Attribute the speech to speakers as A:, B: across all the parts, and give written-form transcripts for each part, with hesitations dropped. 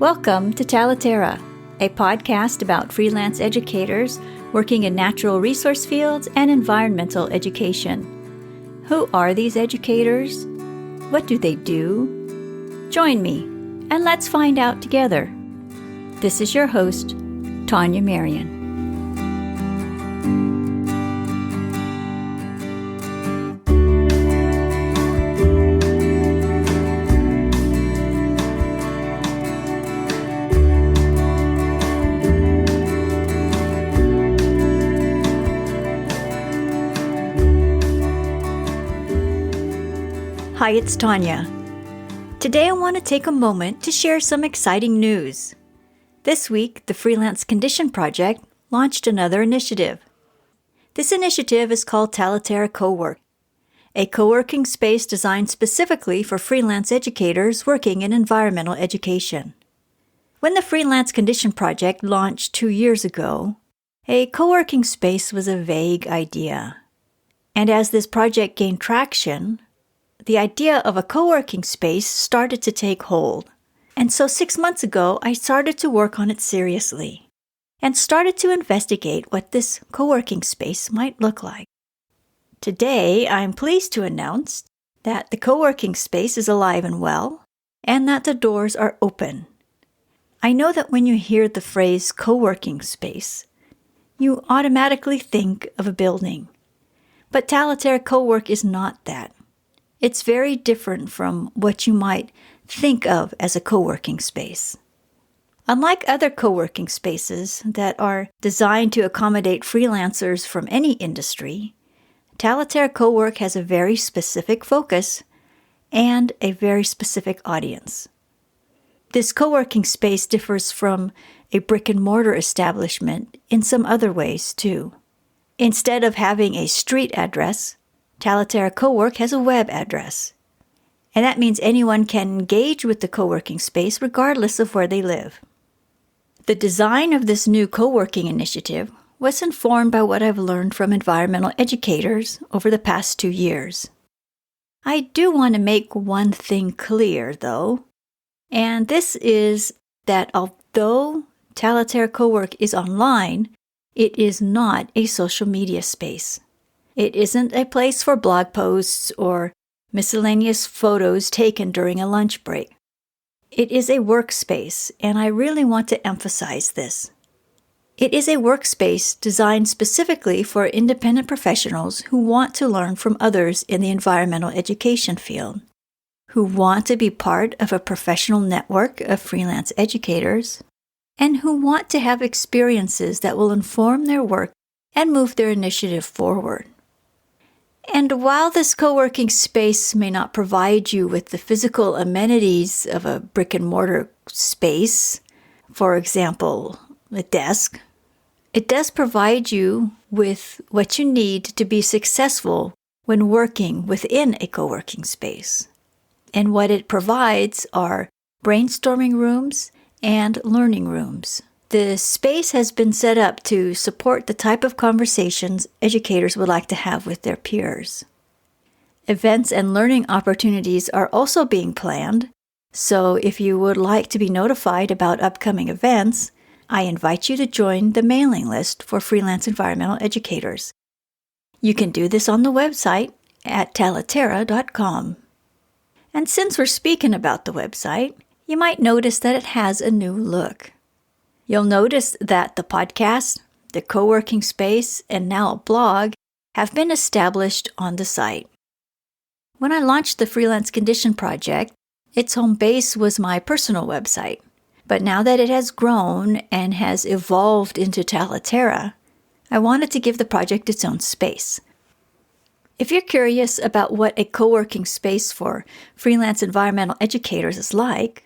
A: Welcome to Talaterra, a podcast about freelance educators working in natural resource fields and environmental education. Who are these educators? What do they do? Join me, and let's find out together. This is your host, Tania Marien. Hi, it's Tania. Today I want to take a moment to share some exciting news. This week, the Freelance Condition Project launched another initiative. This initiative is called Talaterra Cowork, a co-working space designed specifically for freelance educators working in environmental education. When the Freelance Condition Project launched 2 years ago, a co-working space was a vague idea. And as this project gained traction, the idea of a co-working space started to take hold. And so 6 months ago, I started to work on it seriously and started to investigate what this co-working space might look like. Today, I'm pleased to announce that the co-working space is alive and well and that the doors are open. I know that when you hear the phrase co-working space, you automatically think of a building. But Talaterra Cowork is not that. It's very different from what you might think of as a co-working space. Unlike other co-working spaces that are designed to accommodate freelancers from any industry, Talaterra Cowork has a very specific focus and a very specific audience. This co-working space differs from a brick-and-mortar establishment in some other ways too. Instead of having a street address, Talaterra Cowork has a web address, and that means anyone can engage with the co-working space regardless of where they live. The design of this new co-working initiative was informed by what I've learned from environmental educators over the past 2 years. I do want to make one thing clear, though, and this is that although Talaterra Cowork is online, it is not a social media space. It isn't a place for blog posts or miscellaneous photos taken during a lunch break. It is a workspace, and I really want to emphasize this. It is a workspace designed specifically for independent professionals who want to learn from others in the environmental education field, who want to be part of a professional network of freelance educators, and who want to have experiences that will inform their work and move their initiative forward. And while this co-working space may not provide you with the physical amenities of a brick-and-mortar space, for example, a desk, it does provide you with what you need to be successful when working within a co-working space. And what it provides are brainstorming rooms and learning rooms. The space has been set up to support the type of conversations educators would like to have with their peers. Events and learning opportunities are also being planned, so if you would like to be notified about upcoming events, I invite you to join the mailing list for freelance environmental educators. You can do this on the website at talaterra.com. And since we're speaking about the website, you might notice that it has a new look. You'll notice that the podcast, the co-working space, and now a blog have been established on the site. When I launched the Freelance Condition Project, its home base was my personal website. But now that it has grown and has evolved into Talaterra, I wanted to give the project its own space. If you're curious about what a co-working space for freelance environmental educators is like,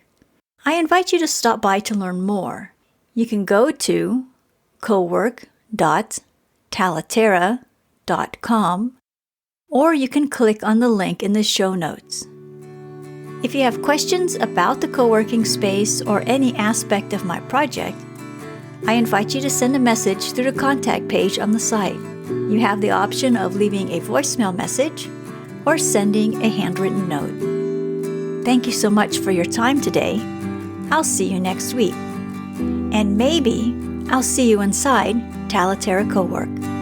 A: I invite you to stop by to learn more. You can go to cowork.talaterra.com, or you can click on the link in the show notes. If you have questions about the co-working space or any aspect of my project, I invite you to send a message through the contact page on the site. You have the option of leaving a voicemail message or sending a handwritten note. Thank you so much for your time today. I'll see you next week. And maybe I'll see you inside Talaterra Cowork.